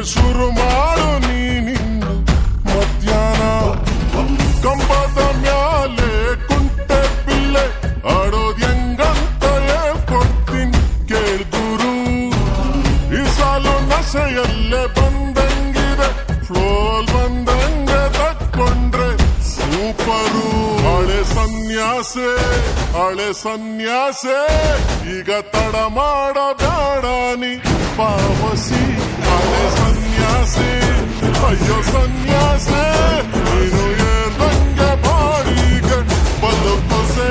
ಶುರು ಮಾಡು ನೀನಿನ್ನು ಮಧ್ಯಾಹ್ನ ಕಂಬದ ಮ್ಯಾಲೆ ಕುಂಟೆ ಪಿಲ್ಲೆ ಆಡೋದ್ ಹೆಂಗಂತ ಹೇಳ್ಕೊಡ್ತೀನಿ ಕೇಳ್ಗುರು. ಈ ಸಾಲು ನಶೆಯಲ್ಲೇ ಬಂದಂಗಿದೆ, ಫ್ಲೋಲ್ ಬಂದಂಗೆ ತಕ್ಕೊಂಡ್ರೆ ಸೂಪರು. ಹಳೆ ಸನ್ಯಾಸೆ ಈಗ ತಡ ಮಾಡಬೇಡ ನೀ ಪಾವಸಿ. ಹಳೆ ಸನ್ಯಾಸಿ ಅಯ್ಯೋ ಸನ್ಯಾಸೆ ನೀನು ಏರ್ದಂಗೆ ಬಾಡಿಗೆ ಬದುಕುಸೆ.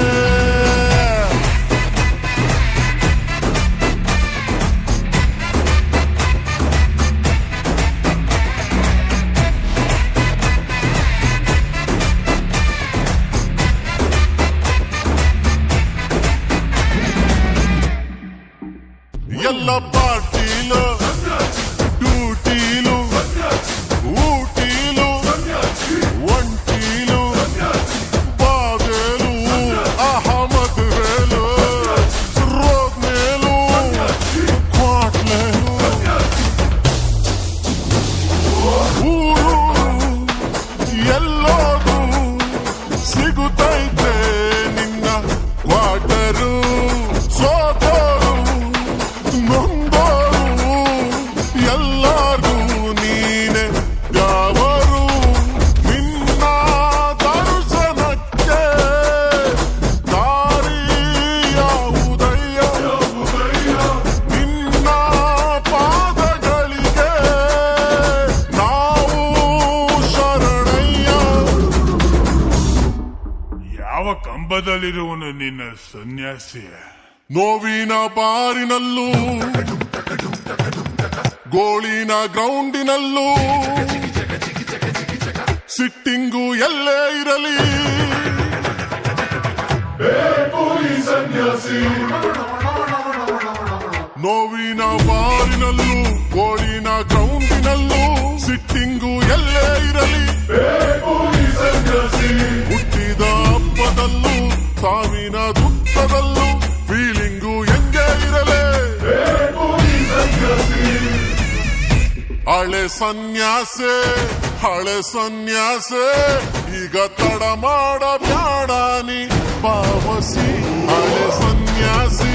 ಎಲ್ಲ ಪಾರ್ಟಿಲು ಡ್ಯೂಟಿಲು ಊಟಿಲು ಒಂಟಿಲು ಬಾಗೇಲು ಅಹಮದ್ ವೇಲು ರೋಗ್ನೇಲು ಕ್ವಾಟ್ಲೇಲು ಊರು ಎಲ್ಲೋದು ಸಿಗುತ್ತೈತೆ ನಿನ್ನ ಕ್ವಾಟರು. ಸೋತೋರು ನೊಂದೋರು ಎಲ್ಲರೂ ನೀನೆ ಯಾವರು. ನಿನ್ನ ದರ್ಶನಕ್ಕೆ ದಾರಿ ಯಾವುದಯ್ಯ, ನಿನ್ನ ಪಾದಗಳಿಗೆ ನಾವು ಶರಣಯ್ಯ. ಯಾವ ಕಂಬದಲ್ಲಿರುವನು ನಿನ್ನ ಸನ್ಯಾಸಿ? ನೋವಿನ ಬಾರಿನಲ್ಲೂ ಗೋಳಿನ ಗ್ರೌಂಡಿನಲ್ಲೂ ಸಿಟ್ಟಿಂಗು ಎಲ್ಲೇ ಇರಲಿ ನೋವಿನ ಬಾರಿನಲ್ಲೂ ಗೋಳಿನ ಗ್ರೌಂಡಿನಲ್ಲೂ ಸಿಟ್ಟಿಂಗು ಎಲ್ಲೇ ಇರಲಿ. ಹುಟ್ಟಿದ ಹಬ್ಬದಲ್ಲೂ ಸಾವಿನ ದುಃಖದಲ್ಲೂ ಫೀಲಿಂಗು ಹೆಂಗೆ ಇರಲೇ. ಹಳೆ ಸನ್ಯಾಸೆ ಈಗ ತಡ ಮಾಡಬ್ಯಾಡ ನೀ ಪಾವಸಿ. ಹಳೆ ಸನ್ಯಾಸಿ